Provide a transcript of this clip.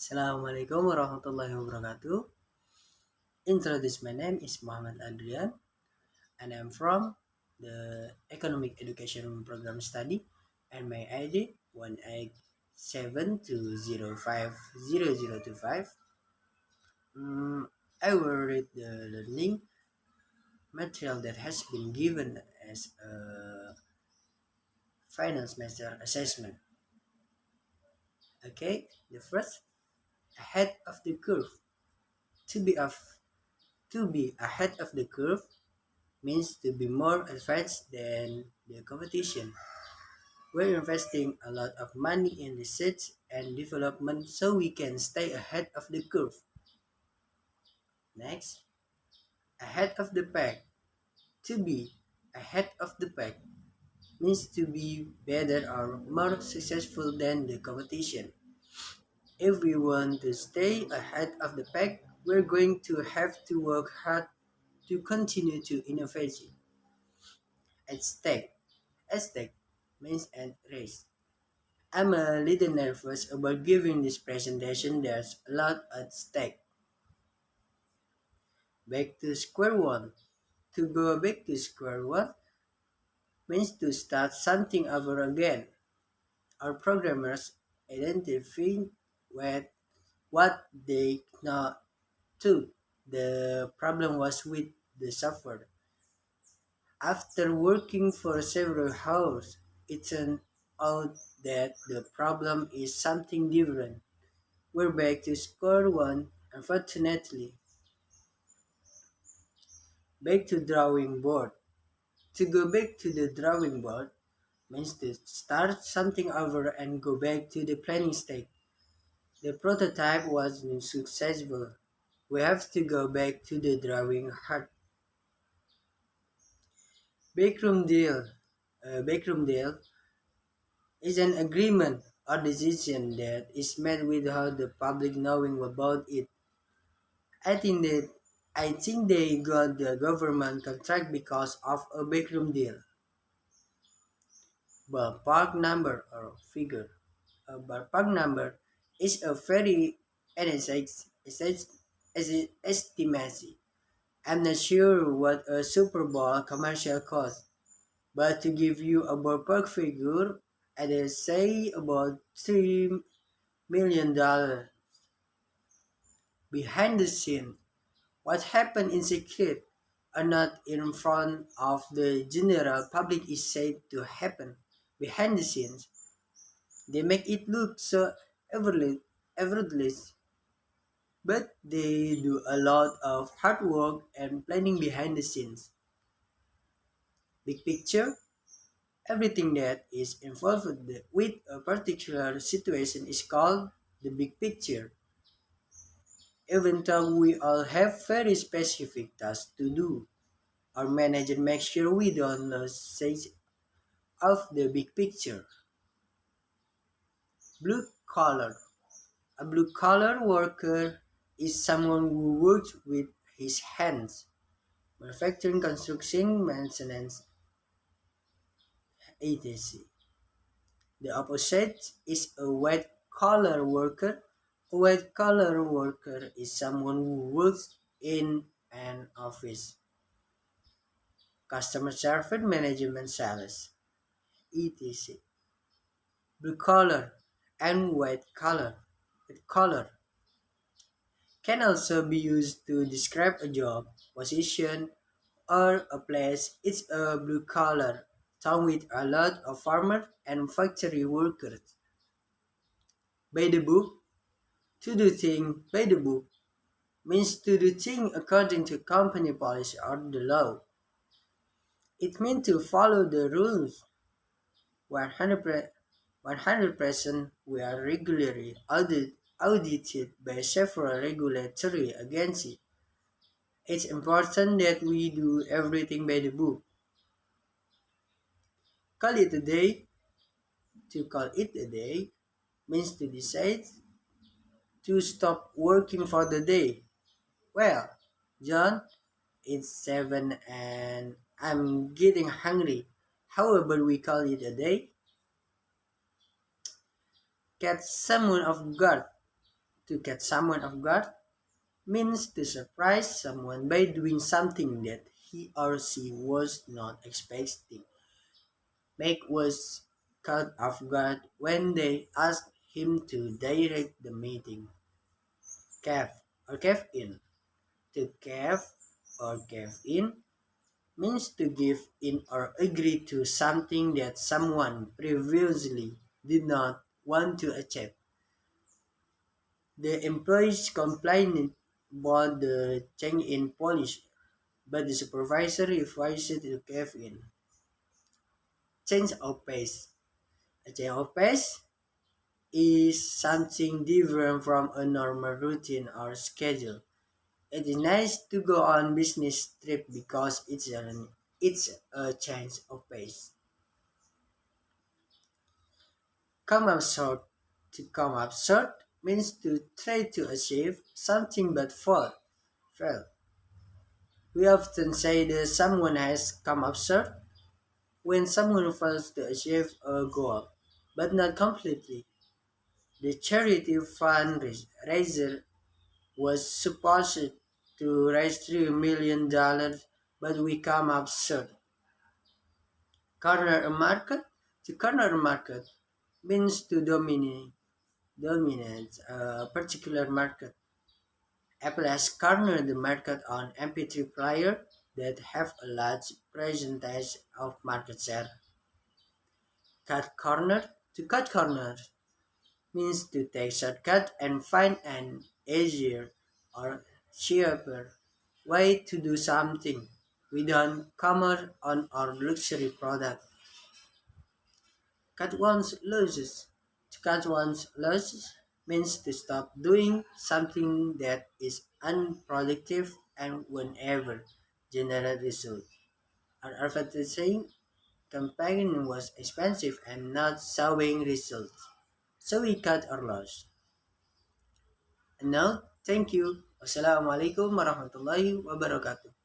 Assalamualaikum warahmatullahi wabarakatuh. Introduce my name is Muhammad Adrian and I'm from the Economic Education Program Study and my ID 18720500025. I will read the learning material that has been given as a final semester assessment. Okay, the first, ahead of the curve. To be of to be ahead of the curve means to be more advanced than the competition. We're investing a lot of money in research and development so we can stay ahead of the curve. Next, ahead of the pack. To be ahead of the pack means to be better or more successful than the competition. If we want to stay ahead of the pack, we're going to have to work hard to continue to innovate. At stake. At stake means at race. I'm a little nervous about giving this presentation. There's a lot at stake. Back to square one. To go back to square one means to start something over again. Our programmers identify with what they know too. The problem was with the software. After working for several hours, it turned out that the problem is something different. We're back to square one, unfortunately. Back to drawing board. To go back to the drawing board means to start something over and go back to the planning stage. The prototype wasn't successful. We have to go back to the drawing hard. Backroom deal. A backroom deal is an agreement or decision that is made without the public knowing about it. I think that I think they got the government contract because of a backroom deal. Ballpark number or figure. A ballpark number is a very estimation. I'm not sure what a Super Bowl commercial costs, but to give you a ballpark figure, I'd say about $3 million. Behind the scene, what happened in secret or not in front of the general public is said to happen behind the scenes. They make it look so effortless, but they do a lot of hard work and planning behind the scenes. Big picture, everything that is involved with a particular situation is called the big picture. Even though we all have very specific tasks to do, our manager makes sure we don't lose sight of the big picture. Blue collar. A blue collar worker is someone who works with his hands, manufacturing, construction, maintenance, etc. The opposite is a white collar worker. A white collar worker is someone who works in an office, customer service, management, sales, etc. Blue collar and white collar. White collar can also be used to describe a job, position, or a place. It's a blue collar town with a lot of farmers and factory workers. By the book, to do things by the book means to do things according to company policy or the law. It means to follow the rules. 100% we are regularly audited by several regulatory agencies. It's important that we do everything by the book. Call it a day. To call it a day means to decide to stop working for the day. Well, John, it's 7 and I'm getting hungry. How about we call it a day? Catch someone off guard. To catch someone off guard means to surprise someone by doing something that he or she was not expecting. Meg was caught off guard when they asked him to direct the meeting. Cave or cave in. To cave or cave in means to give in or agree to something that someone previously did not want to accept. The employees complained about the change in policy, but the supervisor refused to cave in. Change of pace. A change of pace is something different from a normal routine or schedule. It is nice to go on business trip because it's a change of pace. Come up short. To come up short means to try to achieve something but fail. We often say that someone has come up short when someone fails to achieve a goal, but not completely. The charity fundraiser was supposed to raise $3 million, but we come up short. Corner a market? To corner a market means to dominate a particular market. Apple has cornered the market on MP3 player that have a large percentage of market share. Cut corner? To cut corners means to take shortcut and find an easier or cheaper way to do something. We don't comment on our luxury product. Cut one's losses. To cut one's losses means to stop doing something that is unproductive and whenever generate result. Our advertising campaign was expensive and not showing results, so we cut our loss. And now, thank you. Wassalamualaikum warahmatullahi wabarakatuh.